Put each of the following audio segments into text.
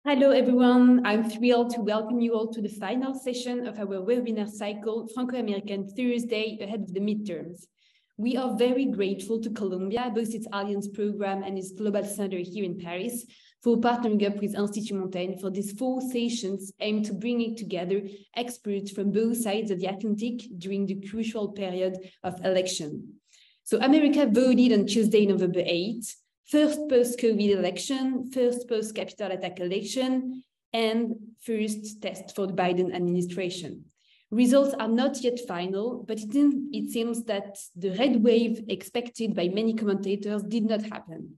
Hello, everyone. I'm thrilled to welcome you all to the final session of our webinar cycle, Franco-American Thursday, ahead of the midterms. We are very grateful to Columbia, both its Alliance program and its Global Center here in Paris, for partnering up with Institut Montaigne for these 4 sessions aimed to bringing together experts from both sides of the Atlantic during the crucial period of election. So America voted on Tuesday, November 8th. First post-COVID election, first post-Capitol attack election, and first test for the Biden administration. Results are not yet final, but it seems that the red wave expected by many commentators did not happen.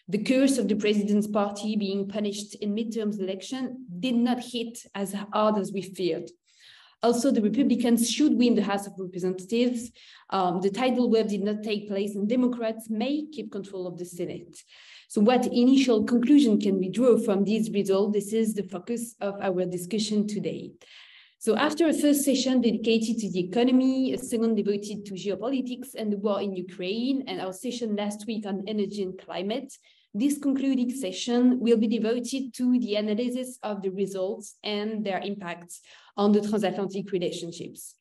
The curse of the president's party being punished in midterms election did not hit as hard as we feared. Also, the Republicans should win the House of Representatives. The tidal wave did not take place, and Democrats may keep control of the Senate. So what initial conclusion can we draw from these results? This is the focus of our discussion today. So after a first session dedicated to the economy, a second devoted to geopolitics and the war in Ukraine, and our session last week on energy and climate, this concluding session will be devoted to the analysis of the results and their impacts on the transatlantic relationships.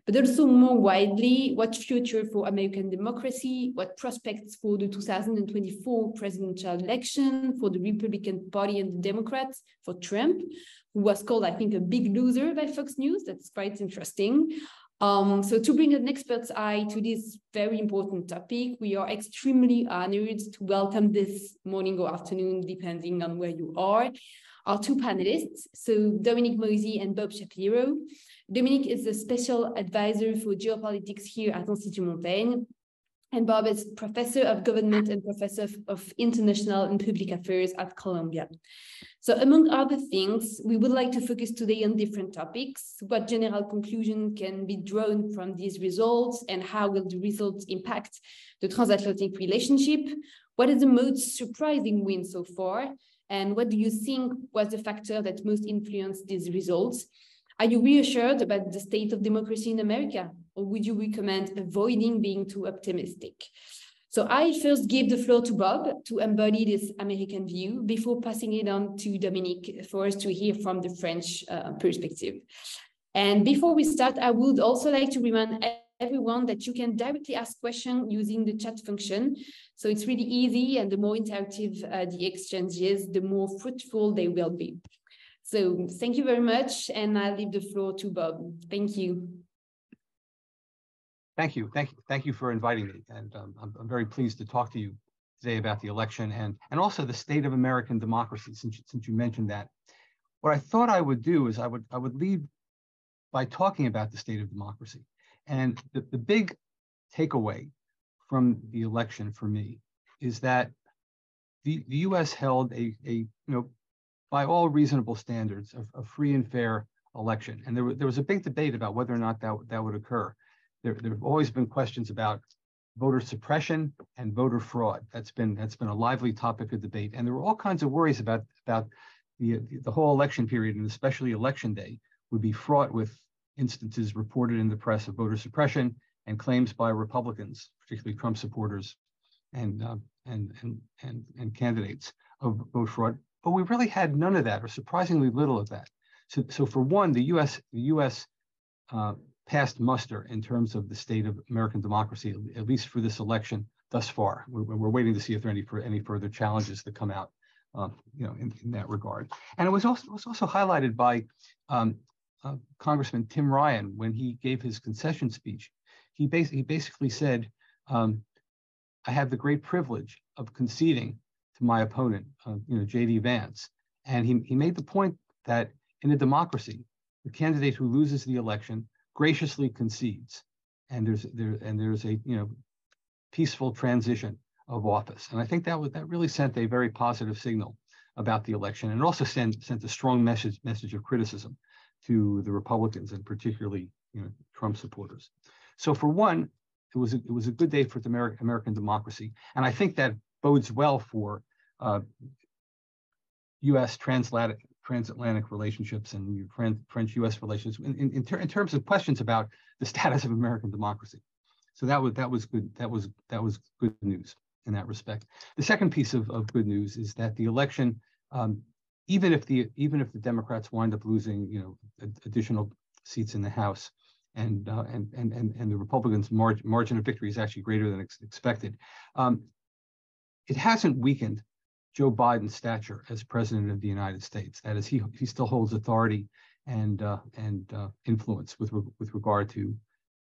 But also more widely, what future for American democracy, what prospects for the 2024 presidential election for the Republican Party and the Democrats, for Trump, who was called, I think, a big loser by Fox News. That's quite interesting. So to bring an expert's eye to this very important topic, we are extremely honored to welcome this morning or afternoon, depending on where you are, our 2 panelists, so Dominique Moïsi and Bob Shapiro. Dominique is a special advisor for geopolitics here at Institut Montaigne, and Bob is professor of government and professor of international and public affairs at Columbia. So among other things, we would like to focus today on different topics. What general conclusion can be drawn from these results, and how will the results impact the transatlantic relationship? What is the most surprising win so far? And what do you think was the factor that most influenced these results? Are you reassured about the state of democracy in America, or would you recommend avoiding being too optimistic? So I first give the floor to Bob to embody this American view before passing it on to Dominique for us to hear from the French perspective. And before we start, I would also like to remind everyone that you can directly ask questions using the chat function. So it's really easy, and the more interactive the exchange is, the more fruitful they will be. So thank you very much, and I'll leave the floor to Bob. Thank you. Thank you for inviting me, and I'm very pleased to talk to you today about the election and also the state of American democracy. Since you mentioned that, what I thought I would do is I would lead by talking about the state of democracy, and the big takeaway from the election for me is that the U.S. held a by all reasonable standards, a free and fair election. And there was a big debate about whether or not that would occur. There have always been questions about voter suppression and voter fraud. That's been a lively topic of debate. And there were all kinds of worries about the whole election period, and especially election day, would be fraught with instances reported in the press of voter suppression and claims by Republicans, particularly Trump supporters and candidates, of vote fraud. But we really had none of that, or surprisingly little of that. So for one, the U.S. Passed muster in terms of the state of American democracy, at least for this election thus far. We're waiting to see if there are any further challenges that come out, in that regard. And it was also highlighted by Congressman Tim Ryan when he gave his concession speech. He basically said, "I have the great privilege of conceding to my opponent, J.D. Vance," and he made the point that in a democracy, the candidate who loses the election graciously concedes, and there's a peaceful transition of office. And I think that really sent a very positive signal about the election, and also sent a strong message of criticism to the Republicans, and particularly Trump supporters. So for one, it was a good day for the American democracy, and I think that bodes well for U.S. transatlantic relationships and French-U.S. relations in terms of questions about the status of American democracy. So that was good. That was good news in that respect. The second piece of good news is that the election even if the Democrats wind up losing, additional seats in the House, and the Republicans' margin of victory is actually greater than expected, it hasn't weakened Joe Biden's stature as president of the United States. That is, he still holds authority and influence with regard to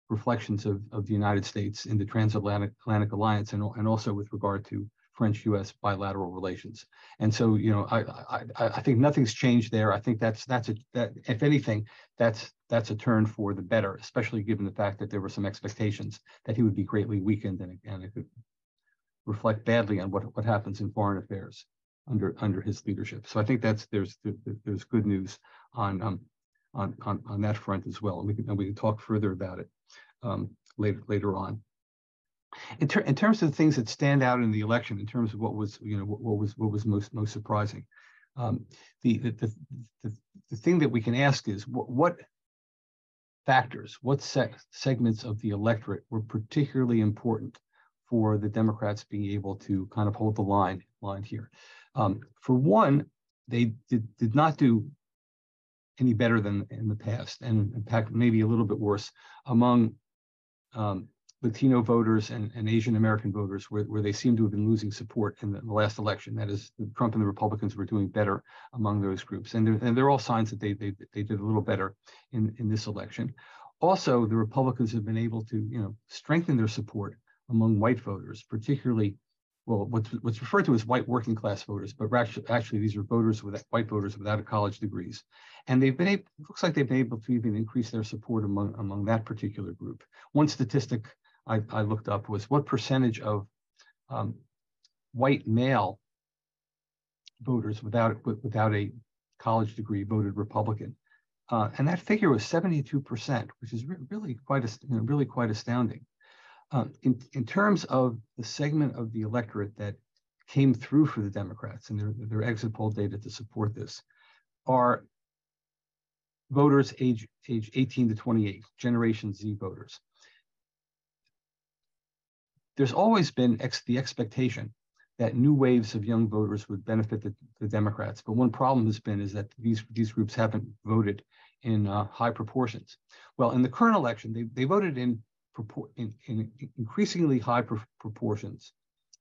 reflections of the United States in the transatlantic alliance, and also with regard to French-U.S. bilateral relations. And so, I think nothing's changed there. I think that if anything, that's a turn for the better, especially given the fact that there were some expectations that he would be greatly weakened, and it could reflect badly on what happens in foreign affairs under his leadership. So I think there's good news on that front as well, and we can talk further about it later on. In terms of the things that stand out in the election, in terms of what was most surprising, the thing that we can ask is what factors, what segments of the electorate were particularly important for the Democrats being able to kind of hold the line here. For one, they did not do any better than in the past, and in fact, maybe a little bit worse among Latino voters and Asian American voters, where they seem to have been losing support in the last election. That is, Trump and the Republicans were doing better among those groups, and there are all signs that they did a little better in this election. Also, the Republicans have been able to strengthen their support among white voters, particularly, well, what's referred to as white working class voters, but actually these are white voters without college degrees, and it looks like they've been able to even increase their support among that particular group. One statistic I looked up was what percentage of white male voters without a college degree voted Republican, and that figure was 72%, which is really quite astounding. In terms of the segment of the electorate that came through for the Democrats, and their exit poll data to support this, are voters age 18 to 28, Generation Z voters. There's always been the expectation that new waves of young voters would benefit the Democrats, but one problem has been is that these groups haven't voted in high proportions. Well, in the current election, they voted in increasingly high proportions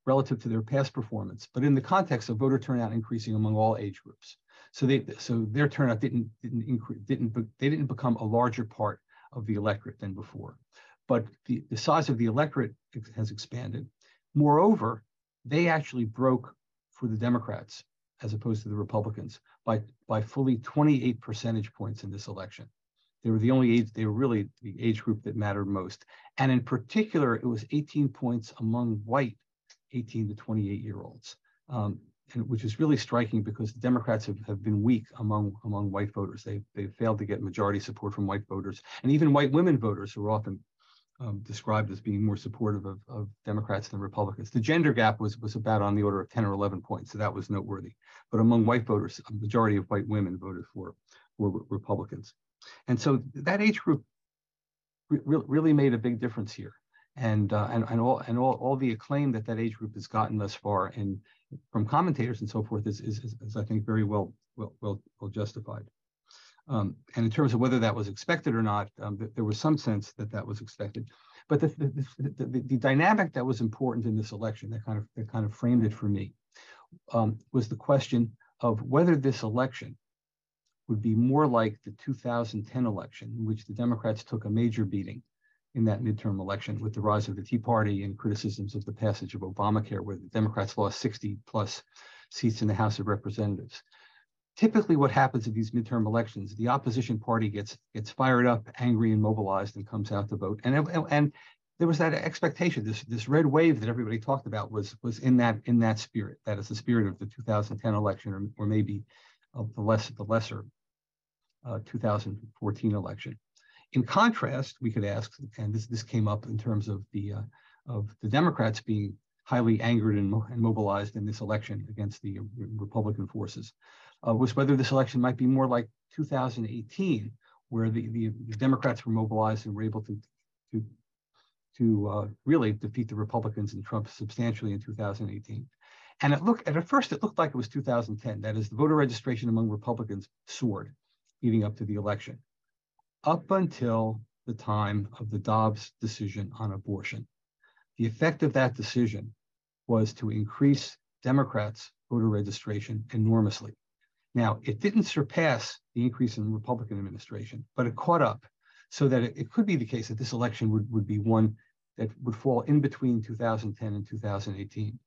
relative to their past performance, but in the context of voter turnout increasing among all age groups. So their turnout didn't become a larger part of the electorate than before. But the size of the electorate has expanded. Moreover, they actually broke for the Democrats as opposed to the Republicans by fully 28 percentage points in this election. They were really the age group that mattered most. And in particular, it was 18 points among white 18 to 28-year-olds, which is really striking because the Democrats have been weak among white voters. They've failed to get majority support from white voters, and even white women voters who are often described as being more supportive of Democrats than Republicans. The gender gap was about on the order of 10 or 11 points, so that was noteworthy. But among white voters, a majority of white women voted for Republicans. And so that age group really made a big difference here, and all the acclaim that age group has gotten thus far, and from commentators and so forth, is I think very well justified. And in terms of whether that was expected or not, there was some sense that was expected. But the dynamic that was important in this election that kind of framed it for me was the question of whether this election would be more like the 2010 election, in which the Democrats took a major beating in that midterm election with the rise of the Tea Party and criticisms of the passage of Obamacare, where the Democrats lost 60 plus seats in the House of Representatives. Typically what happens in these midterm elections, the opposition party gets fired up, angry, and mobilized and comes out to vote. And there was that expectation, this red wave that everybody talked about was in that spirit. That is the spirit of the 2010 election, or maybe of the lesser 2014 election. In contrast, we could ask, and this came up in terms of the Democrats being highly angered and mobilized in this election against the Republican forces, was whether this election might be more like 2018, where the Democrats were mobilized and were able to really defeat the Republicans and Trump substantially in 2018. And at first it looked like it was 2010. That is, the voter registration among Republicans soared leading up to the election, up until the time of the Dobbs decision on abortion. The effect of that decision was to increase Democrats' voter registration enormously. Now, it didn't surpass the increase in the Republican administration, but it caught up, so that it could be the case that this election would be one that would fall in between 2010 and 2018.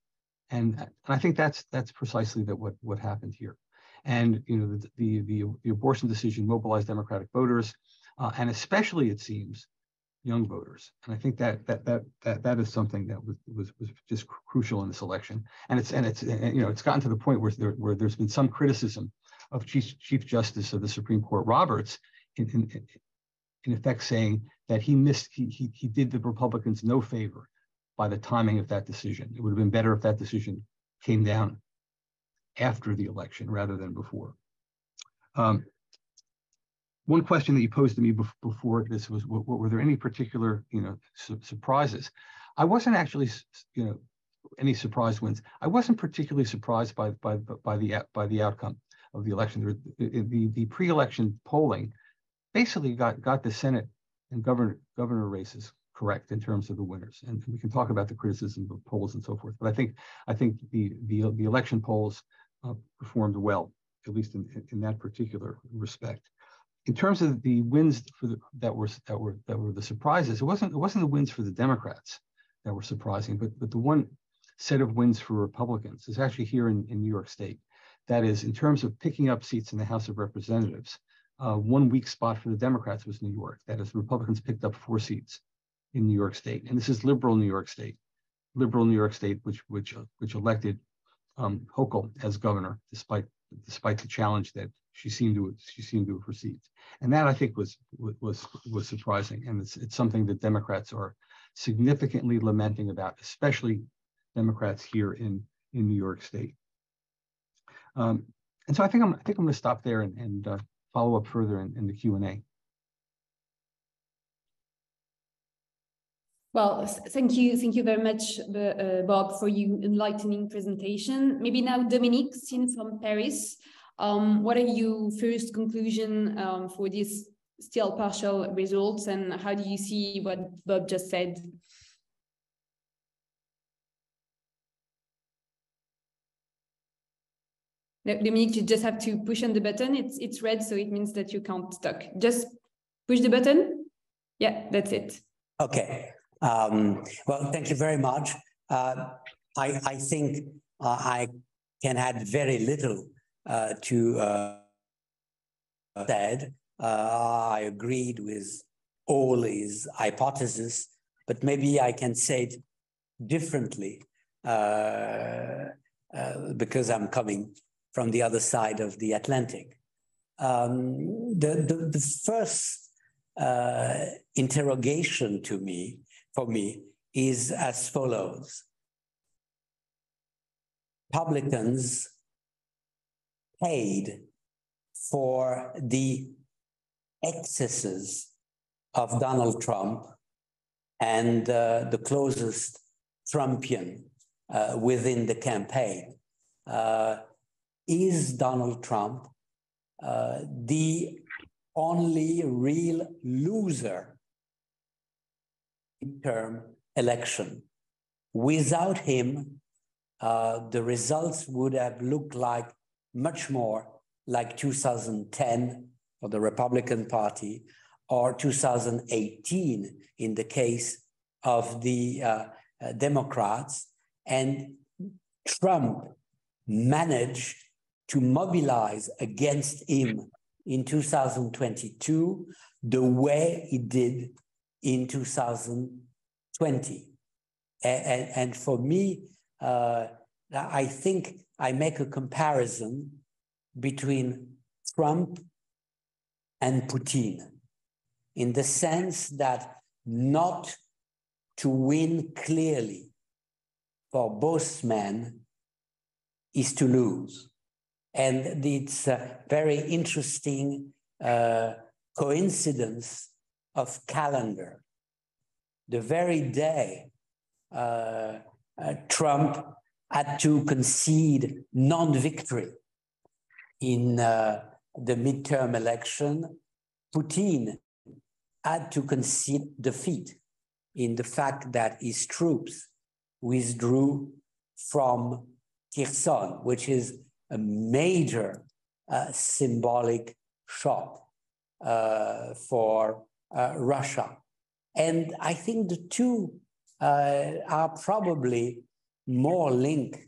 And I think that's precisely what happened here. And the abortion decision mobilized Democratic voters, and especially, it seems, young voters. And I think that is something that was just crucial in this election. And it's gotten to the point where there's been some criticism of Chief Justice of the Supreme Court Roberts, in effect saying that he did the Republicans no favor by the timing of that decision. It would have been better if that decision came down after the election rather than before. One question that you posed to me before this was, were there any particular, surprises? I wasn't actually, any surprise wins. I wasn't particularly surprised by the outcome of the election. The pre-election polling basically got the Senate and governor races correct in terms of the winners, and we can talk about the criticism of polls and so forth. But I think the election polls performed well, at least in that particular respect. In terms of the wins that were the surprises, it wasn't the wins for the Democrats that were surprising, but the one set of wins for Republicans is actually here in New York State. That is, in terms of picking up seats in the House of Representatives, one weak spot for the Democrats was New York. That is, Republicans picked up 4 seats in New York State, and this is liberal New York State, which elected Hochul as governor, despite the challenge that she seemed to have received. And that, I think, was surprising, and it's something that Democrats are significantly lamenting about, especially Democrats here in New York State. And so I think I'm going to stop there and follow up further in the Q&A. Well, thank you very much, Bob, for your enlightening presentation. Maybe now, Dominique, seen from Paris, what are your first conclusion for these still partial results, and how do you see what Bob just said? No, Dominique, you just have to push on the button. It's red, so it means that you can't talk. Just push the button. Yeah, that's it. Okay. Well, thank you very much. I think I can add very little to said. I agreed with all his hypotheses, but maybe I can say it differently because I'm coming from the other side of the Atlantic. The first interrogation for me is as follows. Republicans paid for the excesses of Donald Trump and the closest Trumpian within the campaign. Is Donald Trump the only real loser in midterm election? Without him, the results would have looked like much more like 2010 for the Republican Party, or 2018 in the case of the Democrats. And Trump managed to mobilize against him in 2022 the way he did in 2020. And for me, I think I make a comparison between Trump and Putin, in the sense that not to win clearly for both men is to lose. And it's a very interesting coincidence of calendar. The very day Trump had to concede non-victory in the midterm election. Putin had to concede defeat in the fact that his troops withdrew from Kherson, which is a major symbolic shock for Russia. And I think the two are probably more linked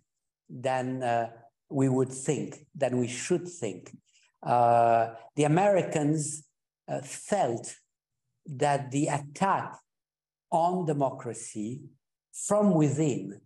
than we would think, than we should think. The Americans felt that the attack on democracy from within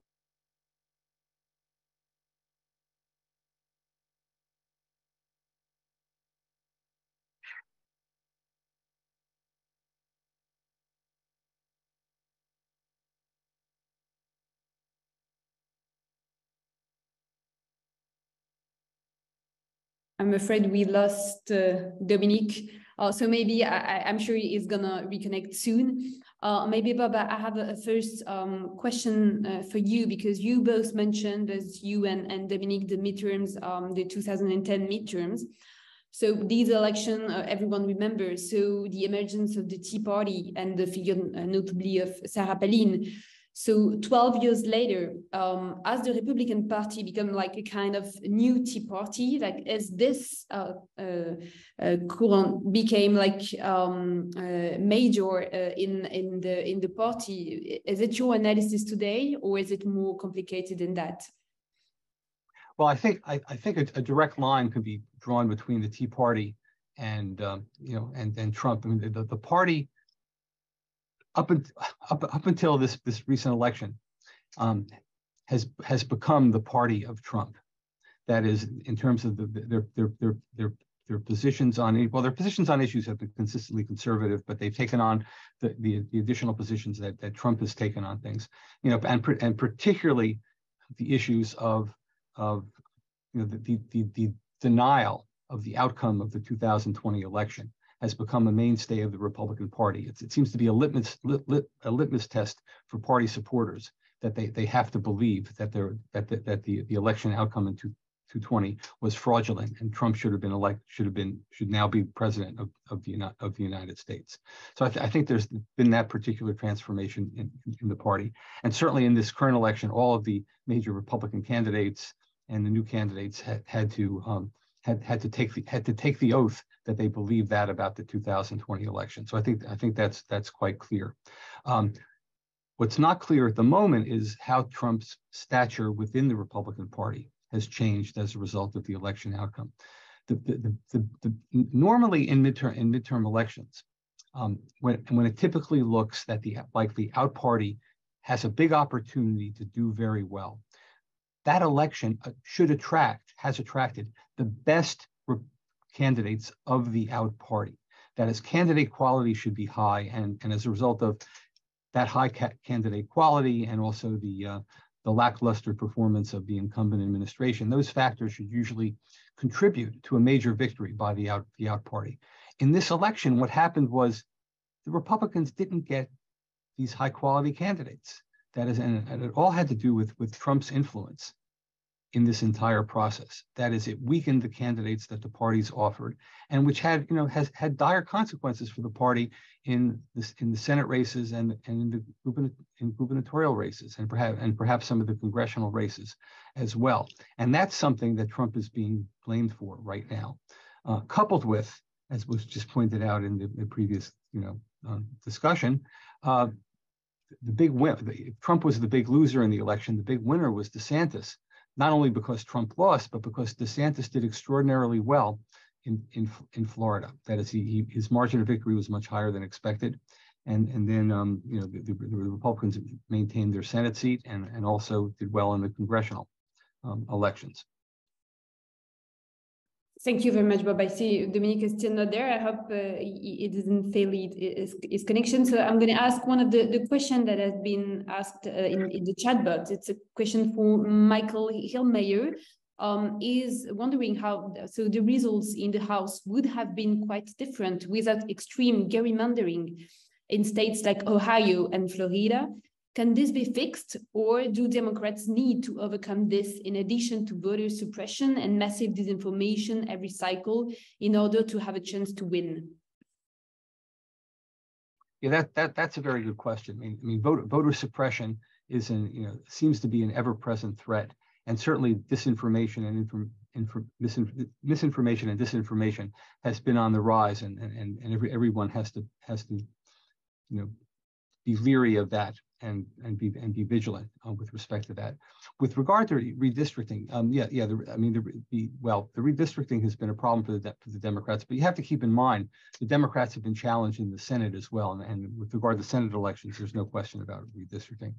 I'm afraid we lost Dominique. So maybe I'm sure he's gonna reconnect soon. Maybe, Bob, I have a first question for you, because you both mentioned, as you and Dominique, the midterms, the 2010 midterms. So these elections, everyone remembers. So the emergence of the Tea Party and the figure notably of Sarah Palin. So 12 years later, as the Republican Party become like a kind of new Tea Party, like as this current became like major in the party, is it your analysis today, or is it more complicated than that? Well, I think a direct line could be drawn between the Tea Party and and Trump. I mean, the party up until this recent election has become the party of Trump. That is, in terms of their positions on, well, their positions on issues have been consistently conservative, but they've taken on the additional positions that Trump has taken on things, and particularly the issues of the denial of the outcome of the 2020 election has become a mainstay of the Republican Party. It seems to be a litmus test for party supporters that they have to believe that the election outcome in 2020 was fraudulent, and Trump should now be president of the United States. So I think there's been that particular transformation in the party, and certainly in this current election, all of the major Republican candidates and the new candidates had to take the oath that they believe that about the 2020 election. So I think that's quite clear. What's not clear at the moment is how Trump's stature within the Republican Party has changed as a result of the election outcome. Normally in midterm elections, when it typically looks that the out party has a big opportunity to do very well, that election has attracted the best candidates of the out party. That is, candidate quality should be high, and as a result of that high candidate quality and also the lackluster performance of the incumbent administration, those factors should usually contribute to a major victory by the out party. In this election, what happened was the Republicans didn't get these high quality candidates. That is, and it all had to do with Trump's influence in this entire process. That is, it weakened the candidates that the parties offered, and which has had dire consequences for the party in the Senate races and in the gubernatorial races, and perhaps some of the congressional races as well. And that's something that Trump is being blamed for right now, coupled with, as was just pointed out in the previous discussion, the big win. Trump was the big loser in the election. The big winner was DeSantis, not only because Trump lost, but because DeSantis did extraordinarily well in Florida. That is, his margin of victory was much higher than expected, and then the Republicans maintained their Senate seat and also did well in the congressional elections. Thank you very much, Bob. I see Dominique is still not there. I hope it doesn't fail his connection. So I'm going to ask one of the questions that has been asked in the chat box. It's a question for Michael Hillmeyer. Is wondering how, so the results in the House would have been quite different without extreme gerrymandering in states like Ohio and Florida. Can this be fixed, or do Democrats need to overcome this in addition to voter suppression and massive disinformation every cycle in order to have a chance to win? Yeah, that's a very good question. I mean, voter suppression seems to be an ever-present threat, and certainly disinformation and misinformation and disinformation has been on the rise, and everyone has to be leery of that and be vigilant with respect to that. With regard to redistricting, the redistricting has been a problem for the Democrats, but you have to keep in mind the Democrats have been challenged in the Senate as well, and with regard to Senate elections, there's no question about redistricting.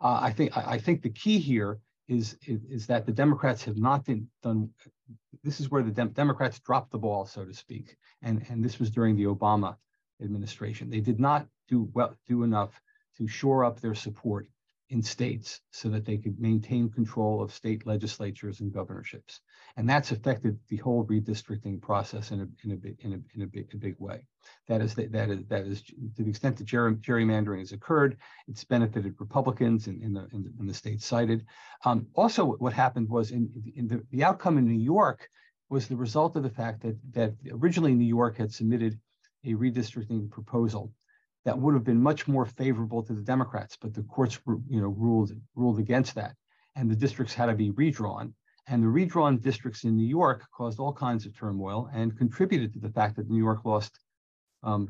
I think the key here is that the Democrats have not done. This is where the Democrats dropped the ball, so to speak, and this was during the Obama administration. They did not do enough to shore up their support in states so that they could maintain control of state legislatures and governorships, and that's affected the whole redistricting process in a big way. That is to the extent that gerrymandering has occurred, it's benefited Republicans in the states cited. Also, what happened was in the outcome in New York was the result of the fact that originally New York had submitted a redistricting proposal that would have been much more favorable to the Democrats, but the courts ruled against that, and the districts had to be redrawn. And the redrawn districts in New York caused all kinds of turmoil and contributed to the fact that New York lost. The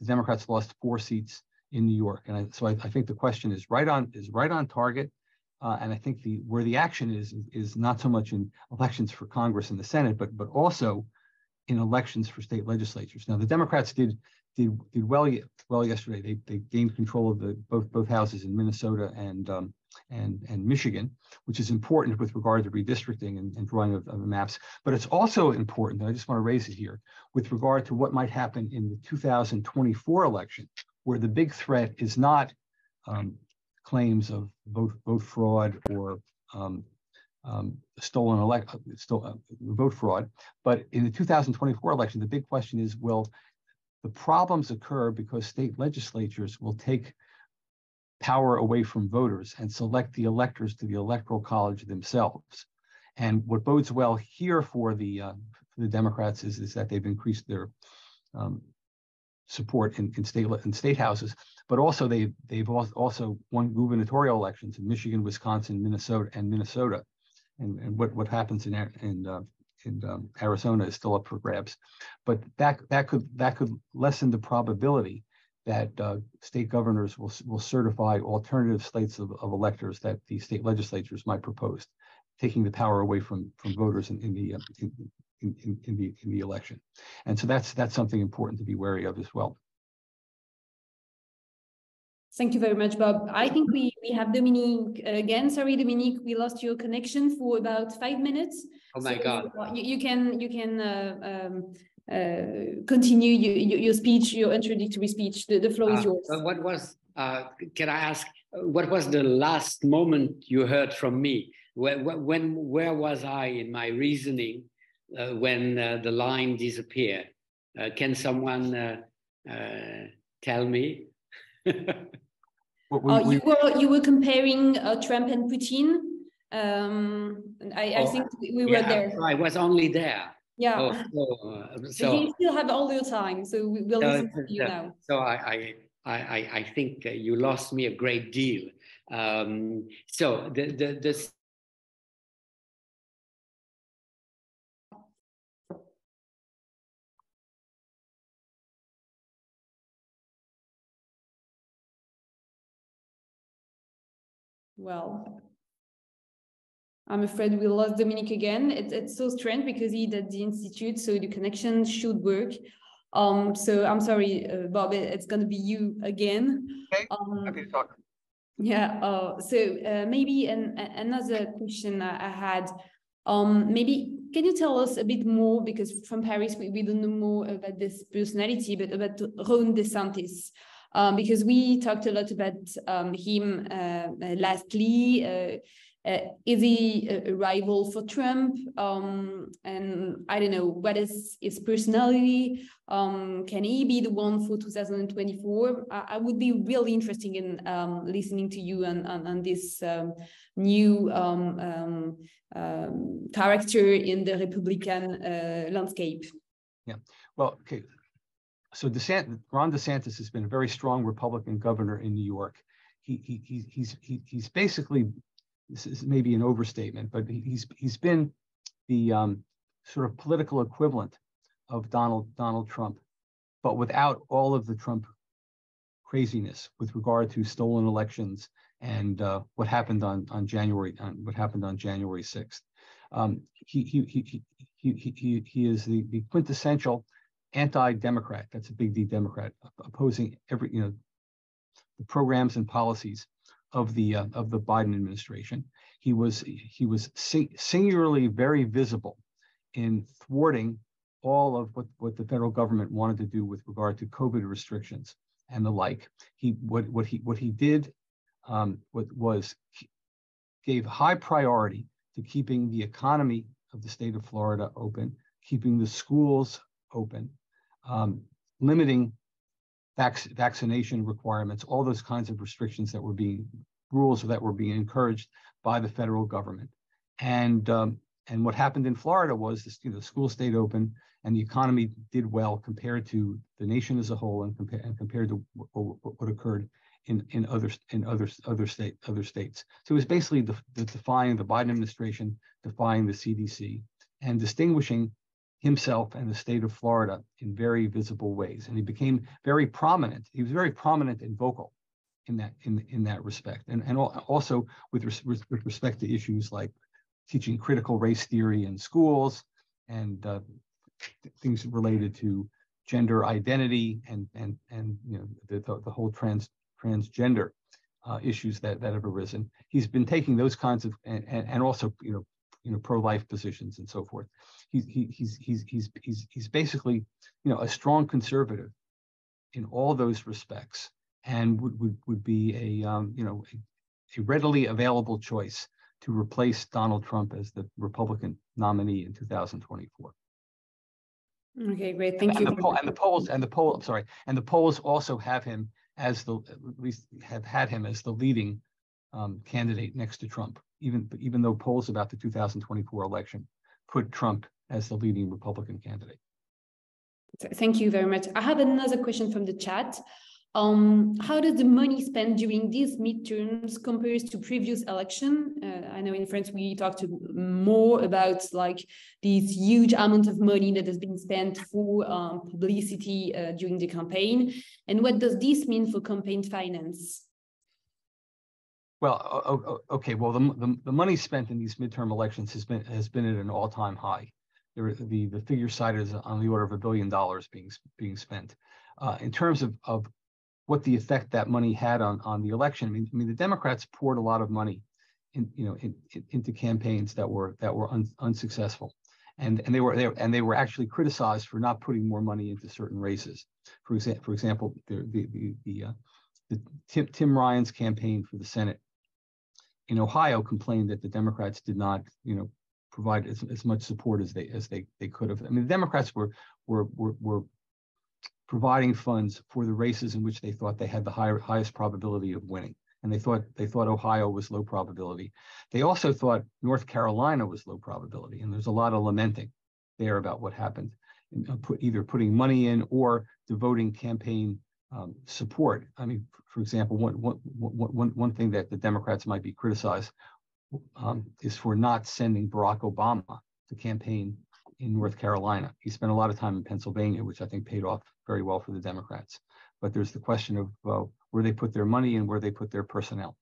Democrats lost 4 seats in New York, and so I think the question is right on target. And I think where the action is not so much in elections for Congress and the Senate, but also in elections for state legislatures. Now, the Democrats did well yesterday. They gained control of both houses in Minnesota and Michigan, which is important with regard to redistricting and drawing of the maps. But it's also important, and I just want to raise it here, with regard to what might happen in the 2024 election, where the big threat is not claims of vote fraud or stolen vote fraud, but in the 2024 election, the big question is, will the problems occur because state legislatures will take power away from voters and select the electors to the Electoral College themselves? And what bodes well here for the Democrats is that they've increased their support in state houses, but also they've also won gubernatorial elections in Michigan, Wisconsin, Minnesota, and what happens in Arizona is still up for grabs. But that could lessen the probability that state governors will certify alternative slates of electors that the state legislatures might propose, taking the power away from voters in the election. And so that's something important to be wary of as well. Thank you very much, Bob. I think we have Dominique again. Sorry, Dominique, we lost your connection for about 5 minutes. Oh my God! You can continue your speech, your introductory speech. The floor is yours. What was? Can I ask? What was the last moment you heard from me? Where was I in my reasoning when the line disappeared? Can someone tell me? You were comparing Trump and Putin. I think we were there. I was only there. Yeah. So you still have all your time, so we'll listen to you now. So I think you lost me a great deal. So the Well, I'm afraid we lost Dominique again. It's so strange because he's at the Institute, so the connection should work. So I'm sorry, Bob, it's going to be you again. Okay, happy to talk. Yeah, so maybe another question I had, maybe can you tell us a bit more, because from Paris, we don't know more about this personality, but about Ron DeSantis. Because we talked a lot about him lastly, Is he a rival for Trump? And I don't know, what is his personality? Can he be the one for 2024? I would be really interested in listening to you on this new character in the Republican landscape. Yeah, well, okay. So Ron DeSantis has been a very strong Republican governor in New York. He's basically, this is maybe an overstatement, but he's been the sort of political equivalent of Donald Trump, but without all of the Trump craziness with regard to stolen elections and what happened on January 6th. He is the quintessential anti-democrat. That's a big D Democrat, opposing every the programs and policies of the Biden administration. He was singularly very visible in thwarting all of what the federal government wanted to do with regard to COVID restrictions and the like. What he did was gave high priority to keeping the economy of the state of Florida open, keeping the schools open, limiting vaccination requirements, all those kinds of restrictions that were rules that were being encouraged by the federal government. And what happened in Florida was the schools stayed open and the economy did well compared to the nation as a whole and compared to what occurred in other states. So it was basically defying the Biden administration, defying the CDC, and distinguishing himself and the state of Florida in very visible ways. And he became very prominent. He was very prominent and vocal in that respect, and also with respect to issues like teaching critical race theory in schools and things related to gender identity and the whole transgender issues that have arisen. He's been taking those kinds of and also pro-life positions and so forth. He's basically a strong conservative in all those respects, and would be a readily available choice to replace Donald Trump as the Republican nominee in 2024. Okay, great. Thank you. And the polls also have him as at least have had him as the leading candidate next to Trump, even though polls about the 2024 election put Trump as the leading Republican candidate. Thank you very much. I have another question from the chat. How does the money spent during these midterms compares to previous election? I know in France we talked more about like this huge amount of money that has been spent for publicity during the campaign. And what does this mean for campaign finance? Well, okay. Well, the money spent in these midterm elections has been at an all-time high. The figure cited is on the order of $1 billion being spent. In terms of what the effect that money had on the election, I mean, the Democrats poured a lot of money into campaigns that were unsuccessful, and they were actually criticized for not putting more money into certain races. For example, Tim Ryan's campaign for the Senate in Ohio complained that the Democrats did not, provide as much support as they could have. I mean, the Democrats were providing funds for the races in which they thought they had the highest probability of winning, and they thought Ohio was low probability. They also thought North Carolina was low probability, and there's a lot of lamenting there about what happened, either putting money in or devoting campaign support. I mean, for example, one thing that the Democrats might be criticized is for not sending Barack Obama to campaign in North Carolina. He spent a lot of time in Pennsylvania, which I think paid off very well for the Democrats. But there's the question of where they put their money and where they put their personnel.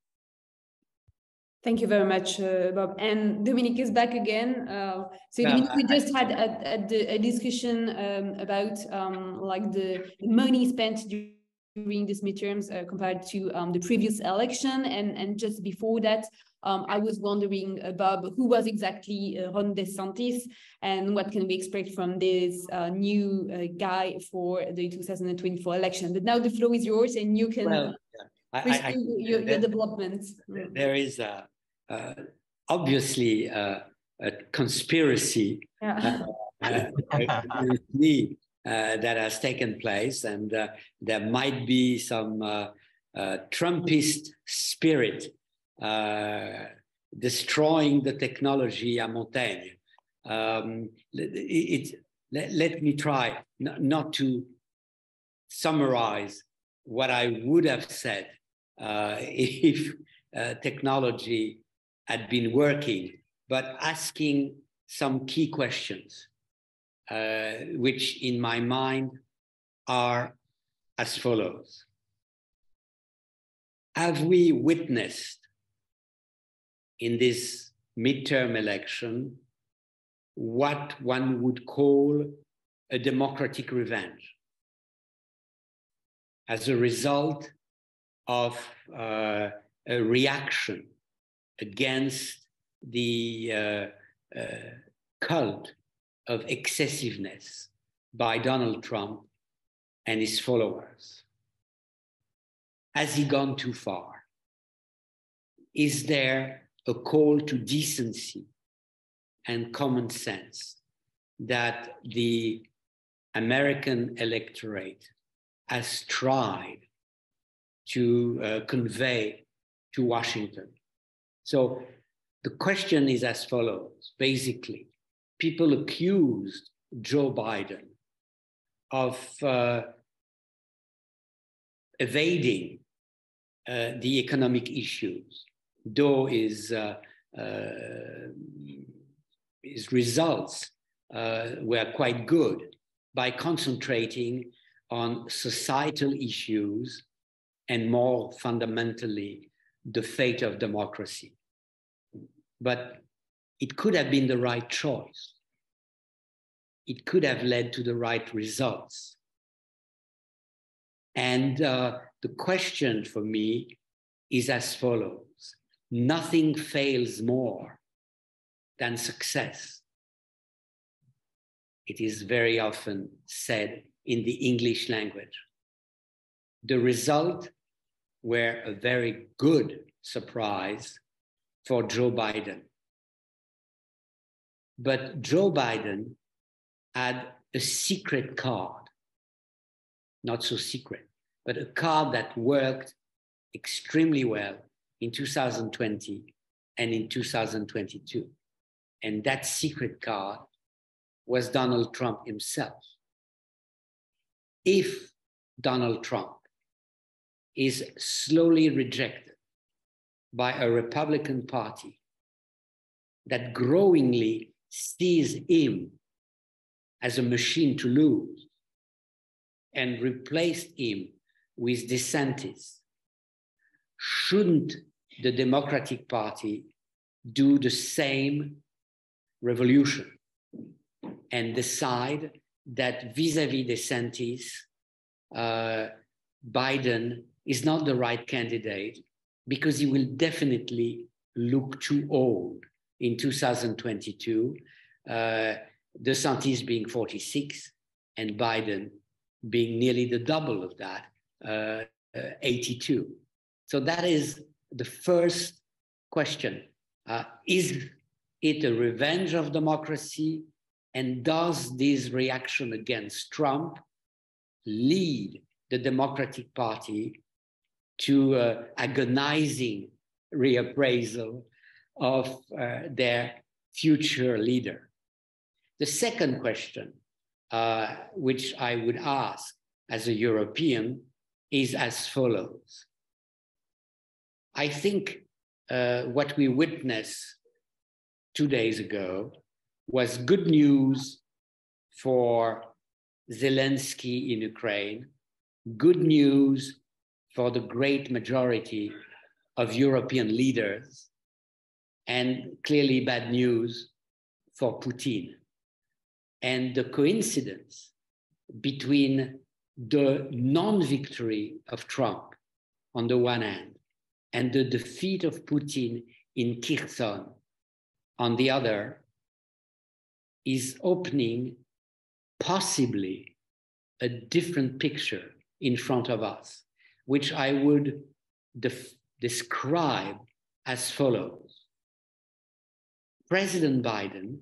Thank you very much, Bob. And Dominique is back again. Dominique, we just had a discussion about like the money spent during these midterms compared to the previous election. And just before that, I was wondering, Bob, who was exactly Ron DeSantis and what can we expect from this new guy for the 2024 election? But now the floor is yours and you can pursue your development. There is obviously a conspiracy against me that has taken place, and there might be some Trumpist spirit destroying the technology à Montaigne. Let me try not to summarize what I would have said if technology had been working, but asking some key questions, which in my mind are as follows. Have we witnessed in this midterm election what one would call a democratic revenge as a result of a reaction against the cult of excessiveness by Donald Trump and his followers? Has he gone too far? Is there a call to decency and common sense that the American electorate has tried to convey to Washington? So the question is as follows. Basically, people accused Joe Biden of evading the economic issues, though his results were quite good by concentrating on societal issues and more fundamentally the fate of democracy. But it could have been the right choice. It could have led to the right results. And the question for me is as follows. Nothing fails more than success. It is very often said in the English language. The result were a very good surprise for Joe Biden. But Joe Biden had a secret card, not so secret, but a card that worked extremely well in 2020 and in 2022. And that secret card was Donald Trump himself. If Donald Trump is slowly rejected by a Republican Party that growingly sees him as a machine to lose and replaced him with DeSantis, shouldn't the Democratic Party do the same revolution and decide that vis-a-vis DeSantis, Biden is not the right candidate because he will definitely look too old in 2022, DeSantis being 46 and Biden being nearly the double of that, 82. So that is the first question. Is it a revenge of democracy? And does this reaction against Trump lead the Democratic Party to agonizing reappraisal of their future leader? The second question, which I would ask as a European, is as follows. I think what we witnessed 2 days ago was good news for Zelensky in Ukraine, good news for the great majority of European leaders, and clearly bad news for Putin. And the coincidence between the non-victory of Trump on the one hand and the defeat of Putin in Kherson on the other is opening possibly a different picture in front of us, which I would describe as follows. President Biden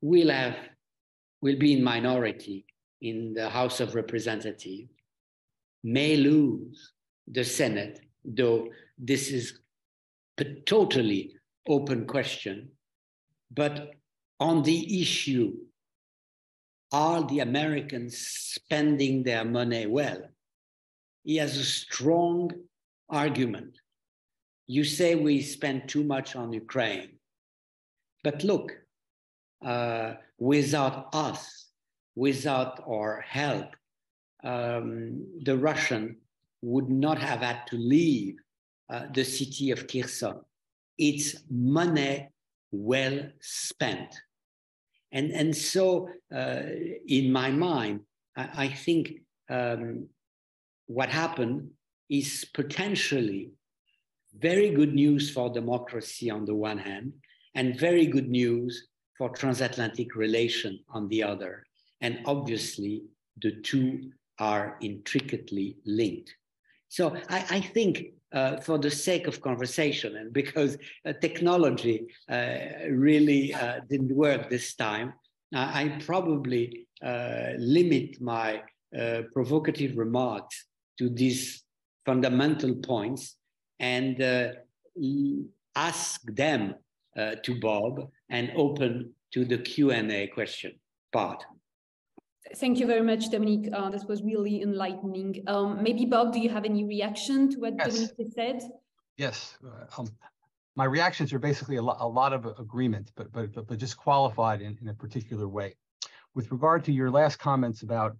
will be in minority in the House of Representatives, may lose the Senate, though this is a totally open question. But on the issue, are the Americans spending their money well? He has a strong argument. You say we spend too much on Ukraine, but look, without us, without our help, the Russian would not have had to leave the city of Kherson. It's money well spent. And so in my mind, I think what happened is potentially very good news for democracy on the one hand, and very good news for transatlantic relation on the other. And obviously, the two are intricately linked. So I think for the sake of conversation, and because technology really didn't work this time, I probably limit my provocative remarks to these fundamental points and ask them to Bob and open to the Q&A question part. Thank you very much, Dominique. This was really enlightening. Maybe, Bob, do you have any reaction to what Dominique said? Yes. My reactions are basically a lot of agreement, but just qualified in a particular way. With regard to your last comments about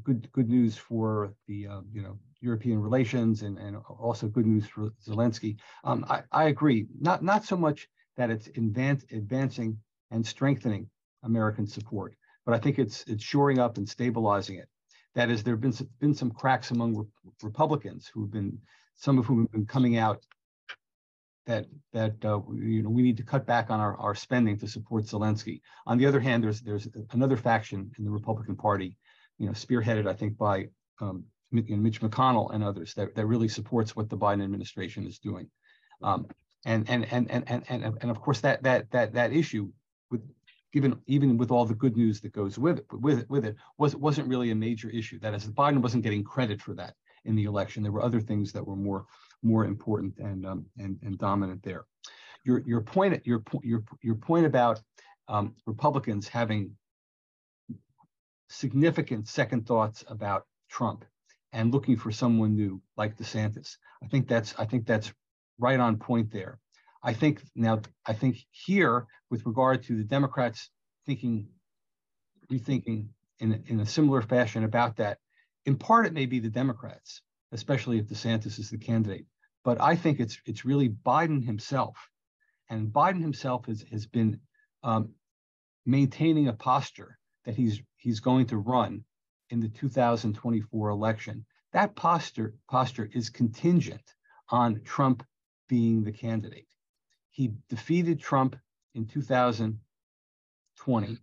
good news for the European relations and also good news for Zelensky, I agree. Not so much that it's advancing and strengthening American support, but I think it's shoring up and stabilizing it. That is, there have been some cracks among Republicans some of whom have been coming out that we need to cut back on our spending to support Zelensky. On the other hand, there's another faction in the Republican Party, spearheaded, I think, by Mitch McConnell and others that really supports what the Biden administration is doing. And of course that issue, even with all the good news that goes with it, wasn't really a major issue. That is, Biden wasn't getting credit for that in the election. There were other things that were more important and dominant there. Your point about Republicans having significant second thoughts about Trump and looking for someone new like DeSantis, I think that's right on point there. I think here, with regard to the Democrats rethinking in a similar fashion about that, in part it may be the Democrats, especially if DeSantis is the candidate. But I think it's really Biden himself, and Biden himself has been maintaining a posture that he's going to run in the 2024 election. That posture is contingent on Trump being the candidate. He defeated Trump in 2020,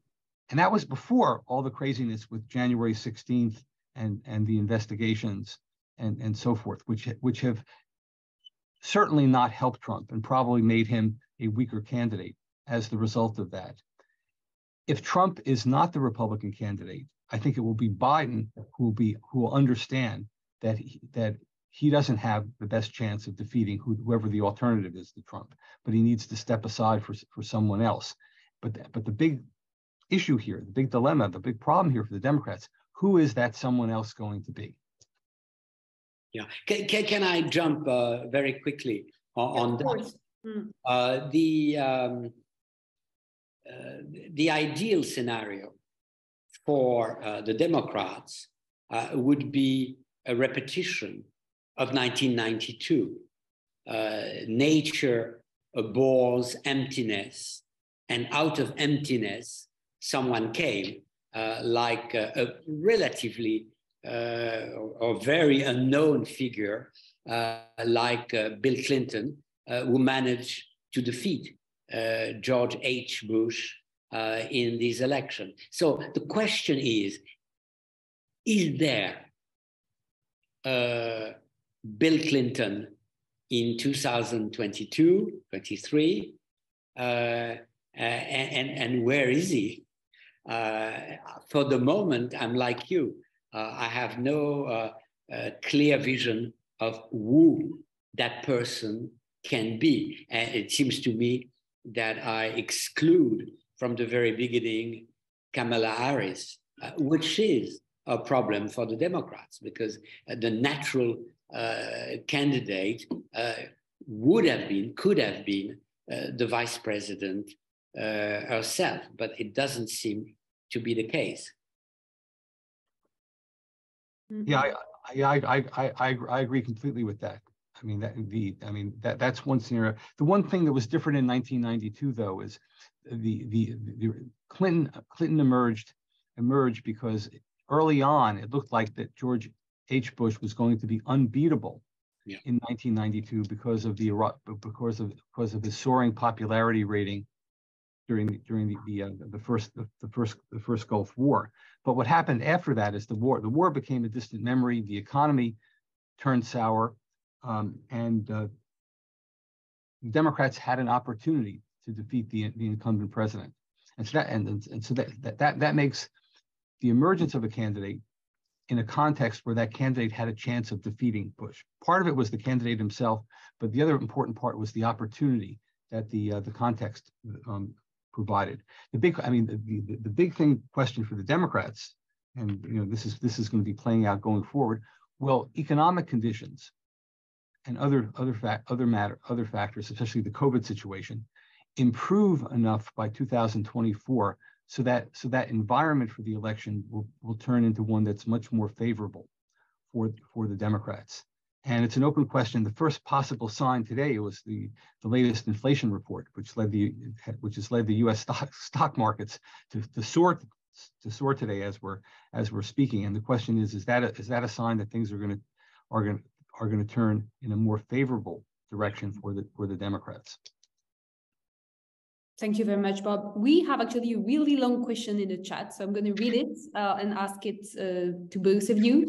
and that was before all the craziness with January 16th and the investigations and so forth, which have certainly not helped Trump and probably made him a weaker candidate as the result of that. If Trump is not the Republican candidate, I think it will be Biden who will understand that he doesn't have the best chance of defeating whoever the alternative is to Trump, but he needs to step aside for someone else. But the big issue here, the big dilemma, the big problem here for the Democrats, who is that someone else going to be? Yeah, can I jump very quickly on that? The ideal scenario for the Democrats would be a repetition of 1992. Nature abhors emptiness, and out of emptiness, someone came, like a relatively or very unknown figure, like Bill Clinton, who managed to defeat George H. Bush in this election. So the question is there Bill Clinton in 2022, 23, and where is he? For the moment, I'm like you. I have no clear vision of who that person can be. And it seems to me that I exclude from the very beginning Kamala Harris, which is a problem for the Democrats, because the natural candidate could have been the vice president herself, but it doesn't seem to be the case. Yeah, I agree completely with that. I mean, that's one scenario. The one thing that was different in 1992, though, is the Clinton emerged because early on it looked like that George H. Bush was going to be unbeatable in 1992 because of his soaring popularity rating during the first Gulf War. But what happened after that is the war became a distant memory. The economy turned sour, and Democrats had an opportunity to defeat the incumbent president, and so that makes the emergence of a candidate in a context where that candidate had a chance of defeating Bush. Part of it was the candidate himself, but the other important part was the opportunity that the context provided. The big question for the Democrats, and this is going to be playing out going forward. Will economic conditions and other factors, especially the COVID situation, improve enough by 2024 so that environment for the election will turn into one that's much more favorable for the Democrats? And it's an open question. The first possible sign today was the latest inflation report, which has led the U.S. stock markets to soar today as we're speaking. And the question is that a sign that things are going to turn in a more favorable direction for the Democrats? Thank you very much, Bob. We have actually a really long question in the chat, so I'm going to read it and ask it to both of you.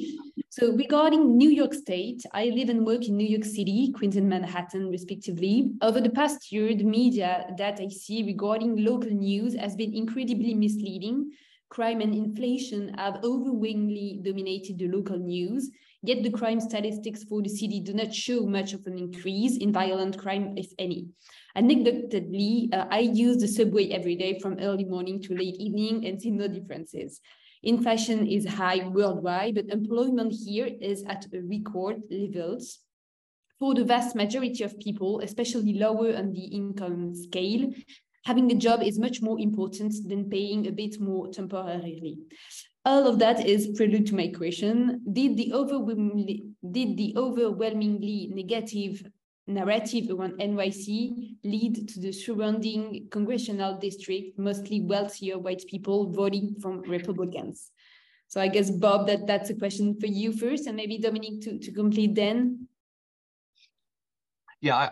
So regarding New York State, I live and work in New York City, Queens and Manhattan, respectively. Over the past year, the media that I see regarding local news has been incredibly misleading. Crime and inflation have overwhelmingly dominated the local news, yet the crime statistics for the city do not show much of an increase in violent crime, if any. Anecdotally, I use the subway every day from early morning to late evening and see no differences. Inflation is high worldwide, but employment here is at record levels. For the vast majority of people, especially lower on the income scale, having a job is much more important than paying a bit more temporarily. All of that is prelude to my question. Did the overwhelmingly negative narrative around NYC lead to the surrounding congressional district, mostly wealthier white people voting from Republicans? So I guess, Bob, that's a question for you first, and maybe Dominique to complete then. Yeah,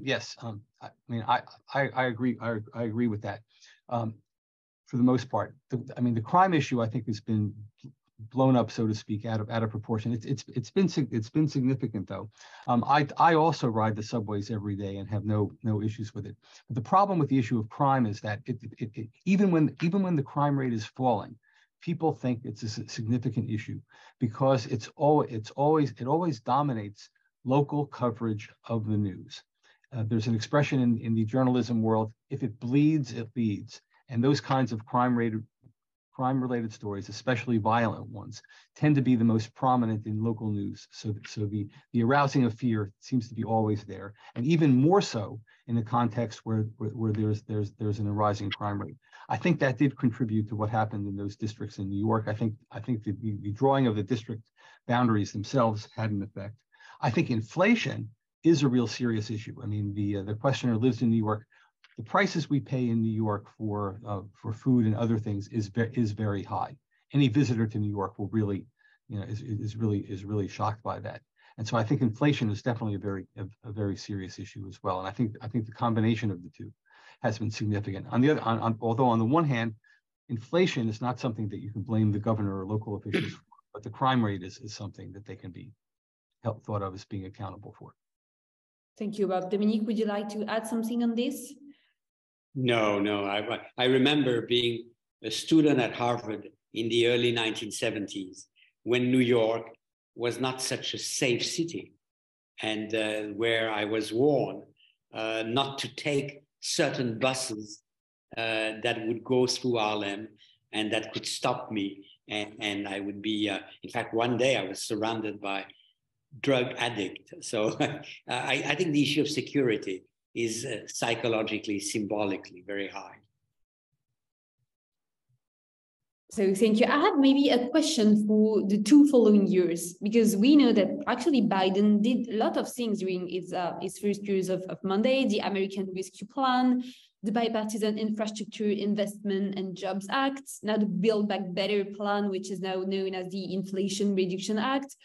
yes. I agree. I agree with that. For the most part, the crime issue, I think, has been blown up, so to speak, out of proportion. It's been significant, though. I also ride the subways every day and have no issues with it. But the problem with the issue of crime is that even when the crime rate is falling, people think it's a significant issue because it always dominates local coverage of the news. There's an expression in the journalism world: if it bleeds, it leads. And those kinds of crime-related stories, especially violent ones, tend to be the most prominent in local news. So the arousing of fear seems to be always there, and even more so in a context where there's an arising crime rate. I think that did contribute to what happened in those districts in New York. I think the drawing of the district boundaries themselves had an effect. I think inflation is a real serious issue. I mean, the questioner lives in New York. The prices we pay in New York for food and other things is very high. Any visitor to New York will really, is really shocked by that. And so I think inflation is definitely a very serious issue as well. And I think the combination of the two has been significant. Although on the one hand, inflation is not something that you can blame the governor or local officials for, but the crime rate is something that they can be thought of as being accountable for. Thank you, Bob. Dominique, would you like to add something on this? No. I remember being a student at Harvard in the early 1970s when New York was not such a safe city, and where I was warned not to take certain buses that would go through Harlem and that could stop me. And I would be, in fact, one day I was surrounded by drug addict. So I think the issue of security is psychologically, symbolically very high. So thank you. I have maybe a question for the 2 following years, because we know that actually Biden did a lot of things during his first years of mandate: the American Rescue Plan, the Bipartisan Infrastructure Investment and Jobs Act, now the Build Back Better plan, which is now known as the Inflation Reduction Act.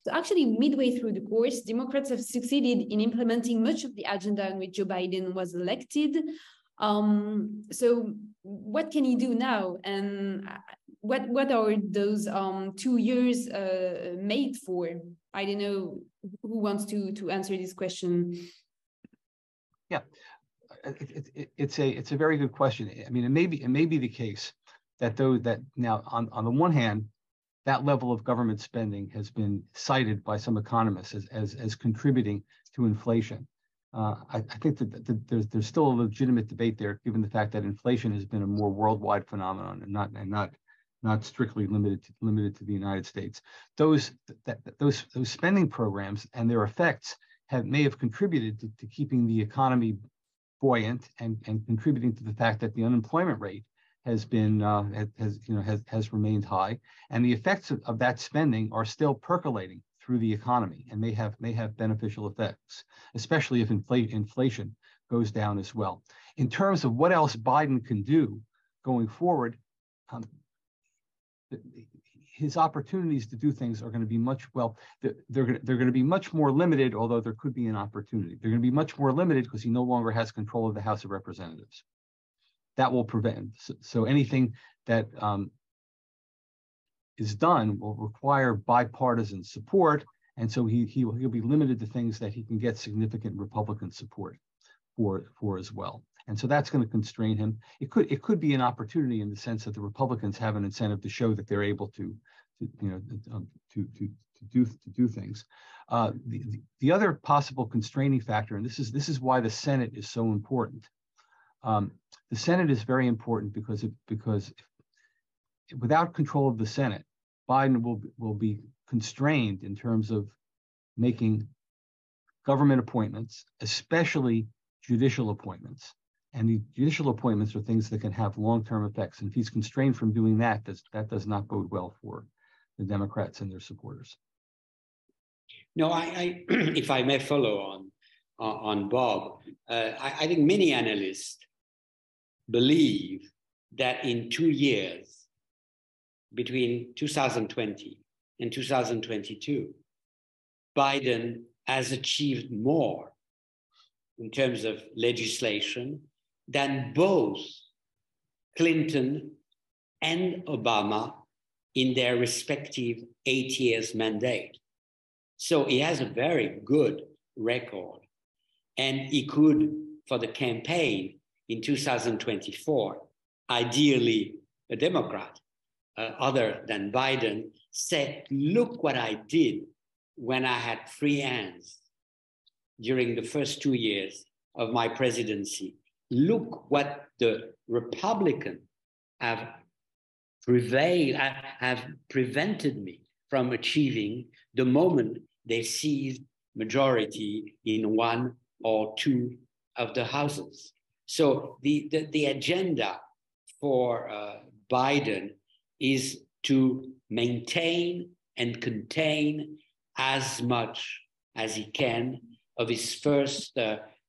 So actually, midway through the course, Democrats have succeeded in implementing much of the agenda on which Joe Biden was elected. So what can he do now? And what are those 2 years made for? I don't know who wants to answer this question. Yeah, it's a very good question. I mean, it may be the case that now on the one hand, that level of government spending has been cited by some economists as contributing to inflation. I think that there's still a legitimate debate there, given the fact that inflation has been a more worldwide phenomenon and not strictly limited to the United States. Those spending programs and their effects may have contributed to keeping the economy buoyant and contributing to the fact that the unemployment rate has remained high, and the effects of that spending are still percolating through the economy, and may have beneficial effects, especially if inflation goes down as well. In terms of what else Biden can do going forward, his opportunities to do things are going to be they're going to be much more limited, although there could be an opportunity. They're going to be much more limited because he no longer has control of the House of Representatives. That will prevent. So anything that is done will require bipartisan support, and so he'll be limited to things that he can get significant Republican support for as well. And so that's going to constrain him. It could be an opportunity in the sense that the Republicans have an incentive to show that they're able to do things. The other possible constraining factor, and this is why the Senate is so important. The Senate is very important because without control of the Senate, Biden will be constrained in terms of making government appointments, especially judicial appointments. And the judicial appointments are things that can have long-term effects. And if he's constrained from doing that, that does not bode well for the Democrats and their supporters. No, I if I may follow on Bob, I think many analysts believe that in 2 years, between 2020 and 2022, Biden has achieved more in terms of legislation than both Clinton and Obama in their respective 8 years mandate. So he has a very good record, and he could, for the campaign in 2024, ideally a Democrat, other than Biden, said, look what I did when I had free hands during the first 2 years of my presidency. Look what the Republicans have prevented me from achieving the moment they seized majority in one or two of the houses. So the agenda for Biden is to maintain and contain as much as he can of his first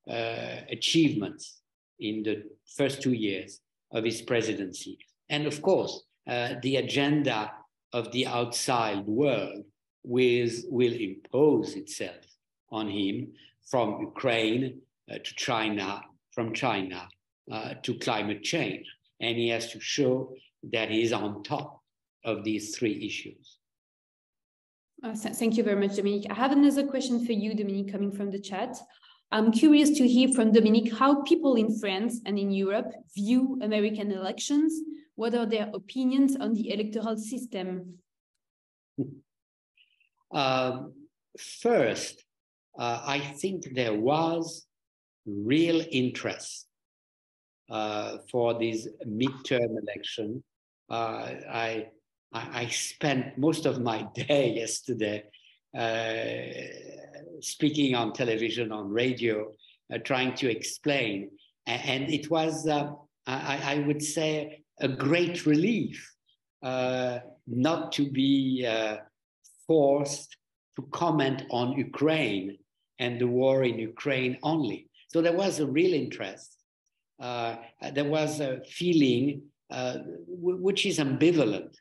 achievements in the first 2 years of his presidency. And of course, the agenda of the outside world will impose itself on him, from Ukraine to China, from China to climate change. And he has to show that he is on top of these three issues. Thank you very much, Dominique. I have another question for you, Dominique, coming from the chat. I'm curious to hear from Dominique how people in France and in Europe view American elections. What are their opinions on the electoral system? First, I think there was real interest for this midterm election. I spent most of my day yesterday speaking on television, on radio, trying to explain. And it was, I would say, a great relief not to be forced to comment on Ukraine and the war in Ukraine only. So there was a real interest. There was a feeling which is ambivalent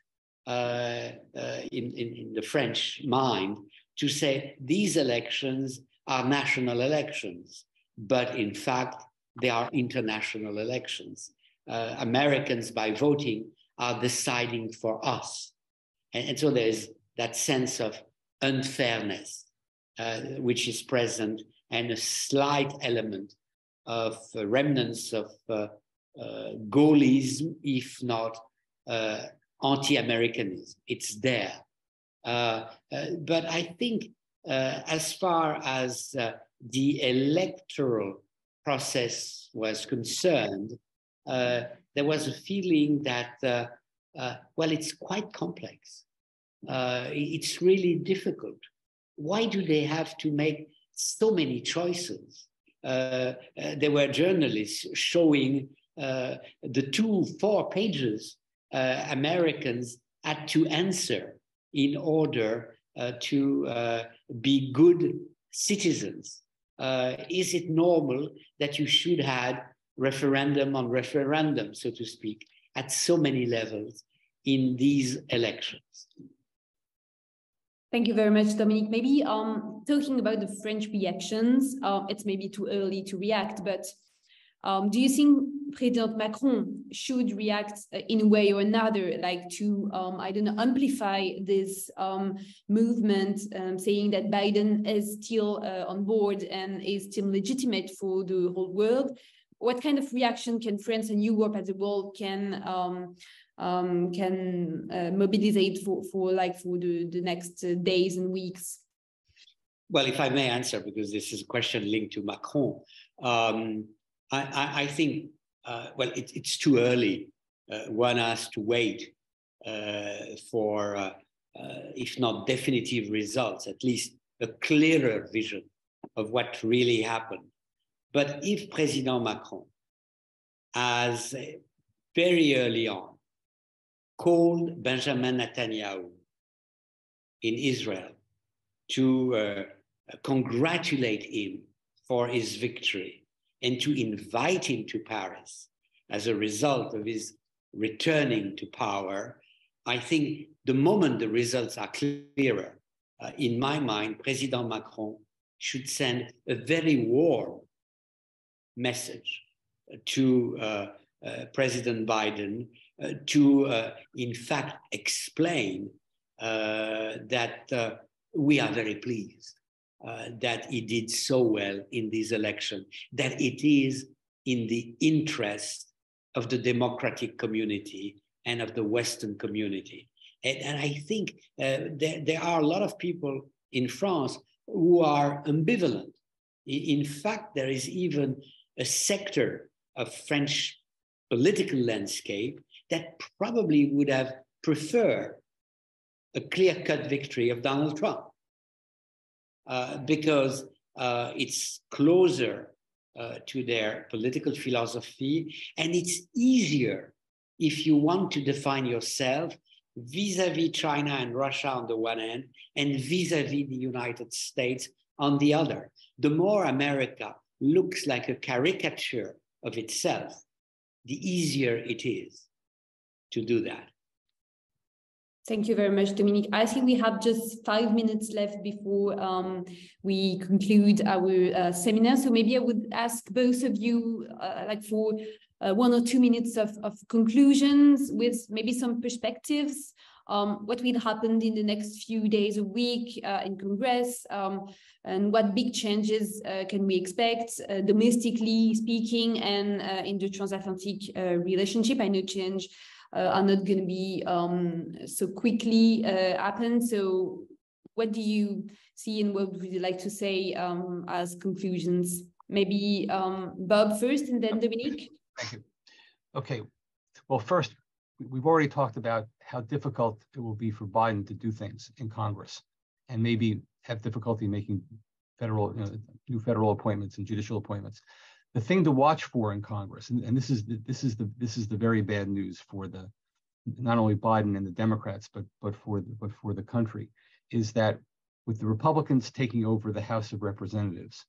in the French mind to say these elections are national elections, but in fact, they are international elections. Americans, by voting, are deciding for us. And so there's that sense of unfairness, which is present, and a slight element of remnants of Gaullism, if not anti-Americanism. It's there. But I think as far as the electoral process was concerned, there was a feeling that, well, it's quite complex. It's really difficult. Why do they have to make so many choices? There were journalists showing the 4 pages Americans had to answer in order to be good citizens. Is it normal that you should have referendum on referendum, so to speak, at so many levels in these elections? Thank you very much, Dominique. Maybe talking about the French reactions, it's maybe too early to react, but do you think President Macron should react in a way or another, like to, I don't know, amplify this movement, saying that Biden is still on board and is still legitimate for the whole world? What kind of reaction can France and Europe as a whole can mobilize for the next days and weeks? Well, if I may answer, because this is a question linked to Macron, I think, well, it's too early. One has to wait for, if not definitive results, at least a clearer vision of what really happened. But if President Macron has very early on called Benjamin Netanyahu in Israel to congratulate him for his victory and to invite him to Paris as a result of his returning to power, I think the moment the results are clearer, in my mind, President Macron should send a very warm message to President Biden to, in fact, explain that we are very pleased that he did so well in this election, that it is in the interest of the democratic community and of the Western community. And I think there are a lot of people in France who are ambivalent. In fact, there is even a sector of French political landscape that probably would have preferred a clear-cut victory of Donald Trump because it's closer to their political philosophy, and it's easier if you want to define yourself vis-a-vis China and Russia on the one hand, and vis-a-vis the United States on the other. The more America looks like a caricature of itself, the easier it is to do that. Thank you very much, Dominique. I think we have just 5 minutes left before we conclude our seminar. So maybe I would ask both of you for 1 or 2 minutes of conclusions with maybe some perspectives what will happen in the next few days or week in Congress, and what big changes can we expect domestically speaking and in the transatlantic relationship. I know change are not going to be so quickly happen. So what do you see and what would you like to say as conclusions? Maybe Bob first and then Dominique. Thank you. Okay. Well, first, we've already talked about how difficult it will be for Biden to do things in Congress and maybe have difficulty making new federal appointments and judicial appointments. The thing to watch for in Congress, and this is the very bad news for not only Biden and the Democrats, but for the country, is that with the Republicans taking over the House of Representatives,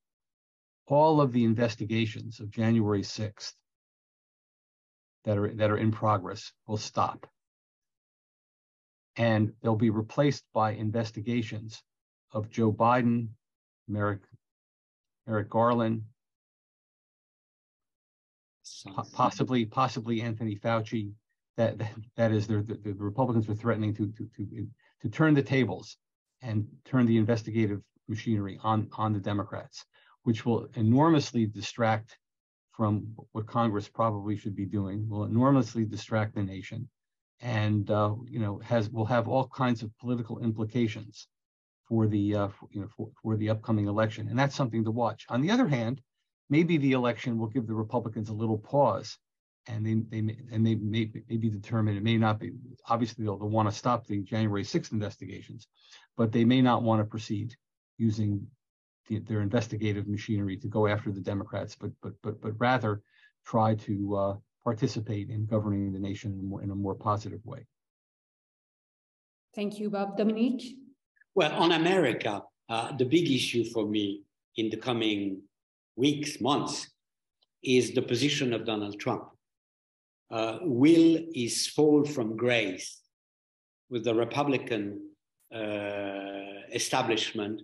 all of the investigations of January 6th that are in progress will stop. And they'll be replaced by investigations of Joe Biden, Merrick Garland, possibly Anthony Fauci. That is, the Republicans are threatening to turn the tables and turn the investigative machinery on the Democrats, which will enormously distract from what Congress probably should be doing, will enormously distract the nation, and will have all kinds of political implications for the upcoming election, and that's something to watch. On the other hand, maybe the election will give the Republicans a little pause, and they may be determined. It may not be. Obviously, they'll want to stop the January 6th investigations, but they may not want to proceed using their investigative machinery to go after the Democrats, but rather try to participate in governing the nation in a more positive way. Thank you, Bob. Dominique? Well, on America, the big issue for me in the coming weeks, months, is the position of Donald Trump. Will his fall from grace with the Republican establishment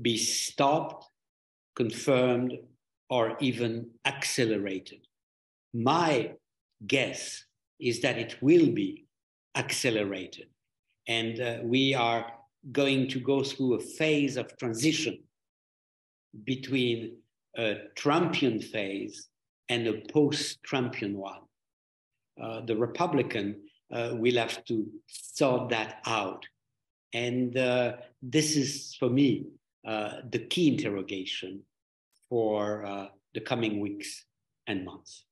be stopped, confirmed, or even accelerated? My guess is that it will be accelerated. And we are going to go through a phase of transition between a Trumpian phase and a post-Trumpian one. The Republican will have to sort that out. And this is, for me, the key interrogation for the coming weeks and months.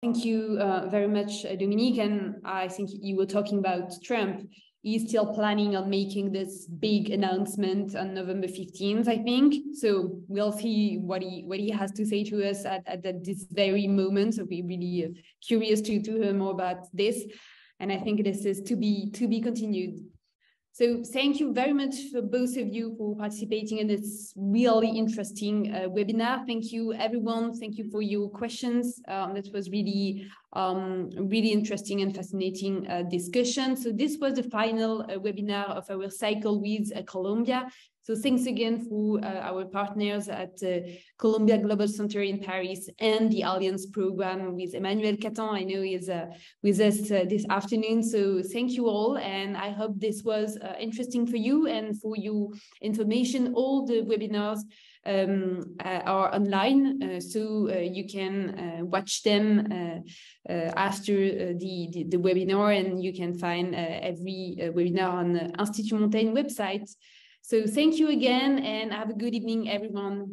Thank you very much, Dominique. And I think you were talking about Trump. He's still planning on making this big announcement on November 15th, I think. So we'll see what he has to say to us at this very moment. So we're really curious to hear more about this. And I think this is to be continued. So thank you very much for both of you for participating in this really interesting webinar. Thank you, everyone. Thank you for your questions. That was really interesting and fascinating discussion. So this was the final webinar of our cycle with Columbia. So thanks again for our partners at Columbia Global Center in Paris and the Alliance program with Emmanuel Catan. I know is with us this afternoon. So thank you all. And I hope this was interesting for you and for your information. All the webinars are online, so you can watch them after the webinar, and you can find every webinar on the Institut Montaigne website. So thank you again, and have a good evening, everyone.